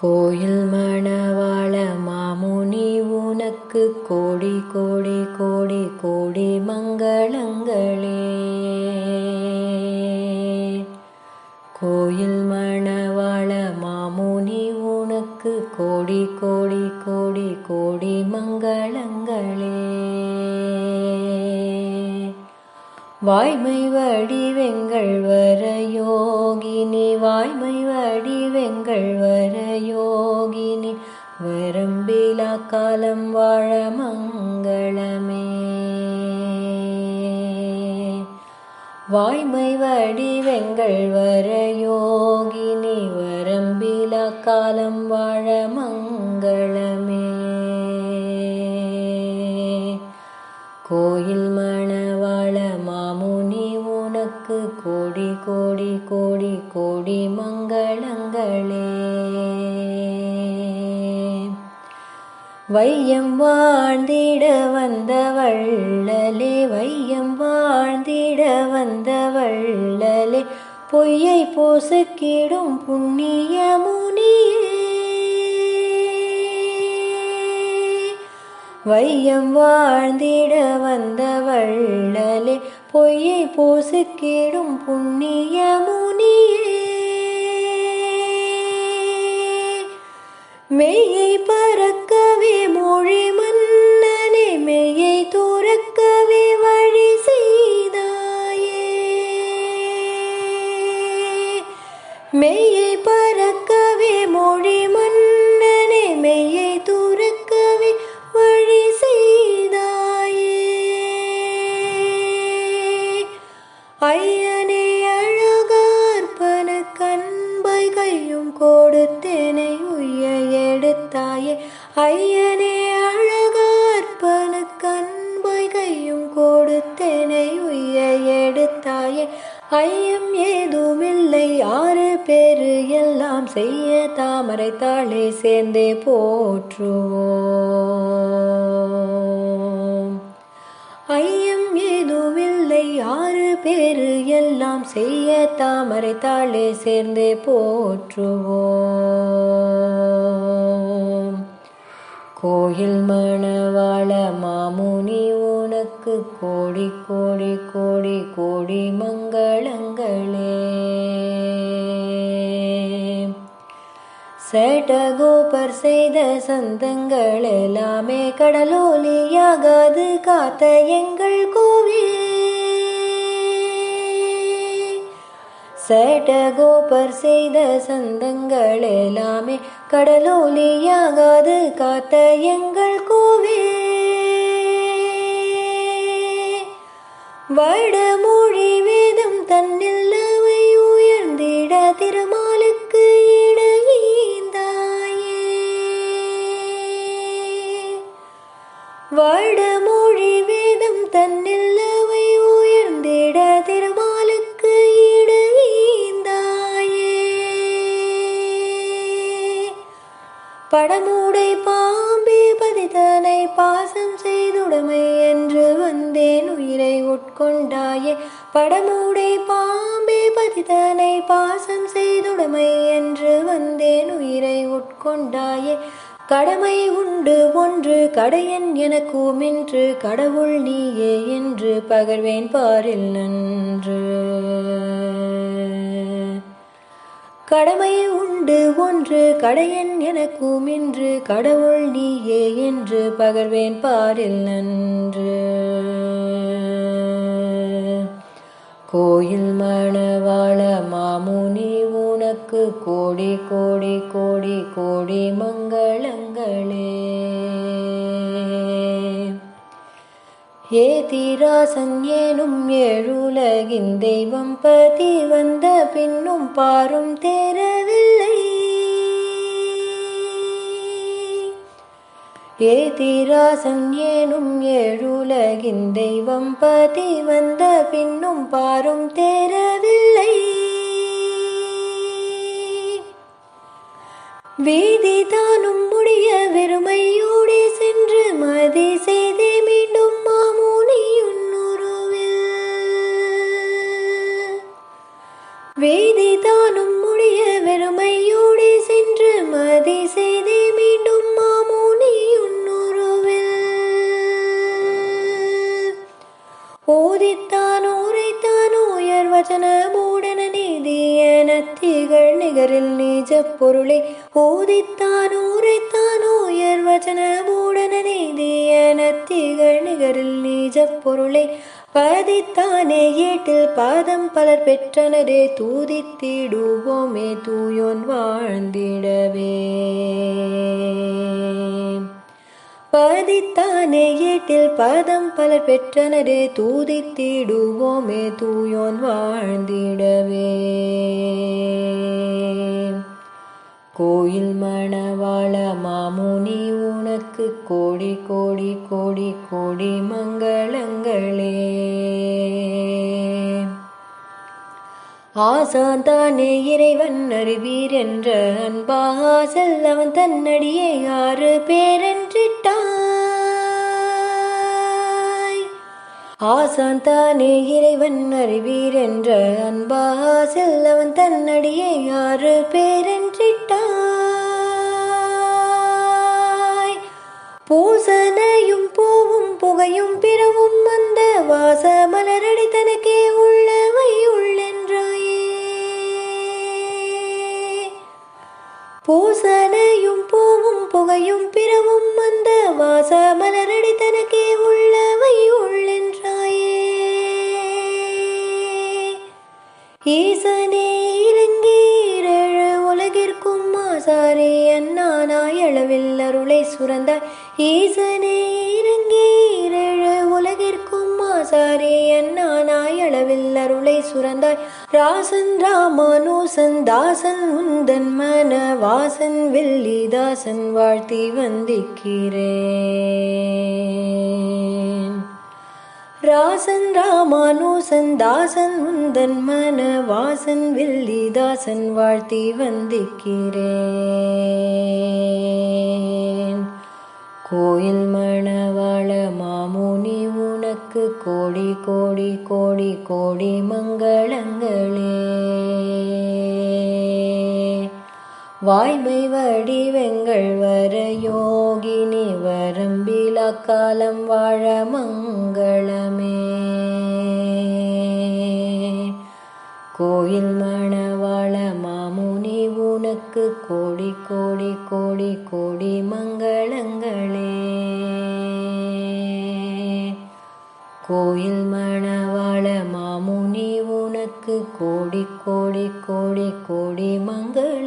கோயில் மணவாள மாமுனி உனக்கு கோடி கோடி கோடி கோடி மங்களங்களே. கோயில் மணவாள மாமுனி உனக்கு கோடி கோடி கோடி கோடி மங்களங்களே. வாய்மை வடிவெங்கள் வர யோகினி, வாய்மை வடிவெங்கள் வர யோகினி, வரம்பிலா காலம் வாழ மங்களமே. வாய்மை வடிவெங்கள் வர யோகினி, வரம்பிலா காலம் வாழ மங்களமே. கோயில் மணவாள மாமுனி உனக்கு கோடி கோடி கோடி கோடி மங்களங்களே. வையம் வாழ்ந்திட வந்த வள்ளலே, வையம் வாழ்ந்திட வந்த வள்ளலே, பொய்யை போசுக்கிடும் புண்ணிய முனியே. வையம் வாழ்ந்திட வந்த வள்ளலே, பொய்யை போசுக்கிடும் புண்ணிய முனியே. மெய்யை பறக்கவே மொழி மன்னனே, மெய்யை துறக்கவே வழி செய்தாயே. மெய்யை பறக்கவே மொழி மன்னனே, மெய்யை துறக்கவே வழி செய்தாயே. ஐயனே அழகார்பன கண்பை கையும் கொடுத்தேனை உய்ய எடுத்தாயே. ஐயனே அழகார்பன கண்பை கையும் கொடுத்தேனை உய்ய எடுத்தாயே. ஐயம் ஏதுமில்லை ஆறு பேரு எல்லாம் செய்ய தாமரை தாளை சேர்ந்தே போற்றுவோம். ஐயம் ஏதுமில்லை ஆறு பேரு எல்லாம் செய்ய தாமரை தாளை சேர்ந்தே போற்றுவோம். கோயில் மணவாள மாமுனி உனக்கு கோடி கோடி கோடி கோடி மங்களங்களே. சேட்டகோபர் செய்த சந்தங்கள் எல்லாமே கடலோலியாகாது காத்த எங்கள் கோவில். சேட்டகோபர் செய்த சந்தங்கள் எல்லாமே கடலோலியாகாது காத்த எங்கள் கோவில். வடமொழி வேதம் தன்னில் அவை உயர்ந்திட திருமாலுக்கு இணைந்தாயே. வடமொழி வேதம் தன்னில் அவை உயர்ந்திட திருமாலுக்கு இணைந்தாயே. படமூடை பாம்பே பதிதனை பாசம் செய்துடைமை என்று வந்தேன் உயிரை உட்கொண்டாயே. படமூடை பாம்பே பதிதனை பாசம் செய்துடைமை என்று வந்தேன் உயிரை உட்கொண்டாயே. கடமை உண்டு ஒன்று கடையன் எனக்குமின்று, கடவுள் நீயே என்று பகர்வேன் பாரில் நன்று. கடமை உண்டு ஒன்று கடையன் எனக்குமின்று, கடவுள் நீயே என்று பகர்வேன் பாரில் நன்று. கோயில் மணவாள மாமுனி உனக்கு கோடி கோடி கோடி கோடி மங்களங்களே. ஏதிராசன் ஏனும் ஏழுலகின் தெய்வம் பதி வந்த பின்னும் பாரும் தேரவில்லை. ஏதிராசன் ஏனும் ஏழுலகின் தெய்வம் பதி வந்த பின்னும் பாரும் தேரவில்லை. வீதி தானும் முடிய வெறுமையோடு சென்று மதி செய்தே மீண்டும் மாமுனி உன்னுருவில். வீதி தானும் முடிய வெறுமையோடு சென்று மதி திகழ் நிகரில் நீஜ பொருளை ஓதித்தான் உரைத்தான் உயர் வச்சன பூடன நீதியன திகழ் நிகரில் நீஜ பொருளை பதித்தானே ஏட்டில் பாதம் பலர் பெற்றனரே தூதித்திடுவோமே தூயோன் வாழ்ந்திடவே. பதித்தானே ஏட்டில் பாதம் பலர் பெற்றனரே தூதித்திடுவோமே தூயோன் வாழ்ந்திடவே. கோயில் மணவாள மாமுனி உனக்கு கோடி கோடி கோடி கோடி மங்களங்களே. ஆசாந்தானே இறைவன் அறிவீர் என்ற அன்பாசல் அவன் தன்னடியே 6 பேரென்றிட்டாய். ஆசாந்தானே இறைவன் அறிவீர் என்ற அன்பாசல் அவன் தன்னடியே 6 பேரென்றிட்டாய். பூசனையும் பூவும் புகையும் பிறவும் அந்த வாச மலரடி தனக்கே உள்ளவை உள்ளென்றாயே. பூசனையும் பூவும் புகையும் பிறவும் அந்த வாச மலரடி தனக்கே உள்ளவை உள்ளென்றாயே. ஈசனே இறங்கி 7 உலகிற்கும் ஆசாரி அண்ணானாய் அளவில் அருளை சுரந்தாய். ஈசனே இறங்கி 7 உலகிற்கும் ஆசாரி அண்ணானாய் அளவில் அருளை சுரந்தாய். ராசன் ராமானுசன் தாசன் உந்தன் மன வாசன் வில்லிதாசன் வாழ்த்தி வந்திக்கிறேன். ராசன் ராமானுசன் தாசன் உந்தன் மன வாசன் வில்லிதாசன் வாழ்த்தி வந்திக்கிறேன். கோயில் மணவாள மாமுனி உனக்கு கோடி கோடி கோடி கோடி மங்களங்களே. வாய்மை வடிவெங்கள் வர யோகினி வரம்பிலா காலம் வாழ மங்களமே. கோயில் மணவாள மாமுனி உனக்கு கோடி கோடி கோடி கோடி மங்களங்களே. கோயில் மணவாள மாமுனி உனக்கு கோடி கோடி கோடி கோடி மங்களங்களே.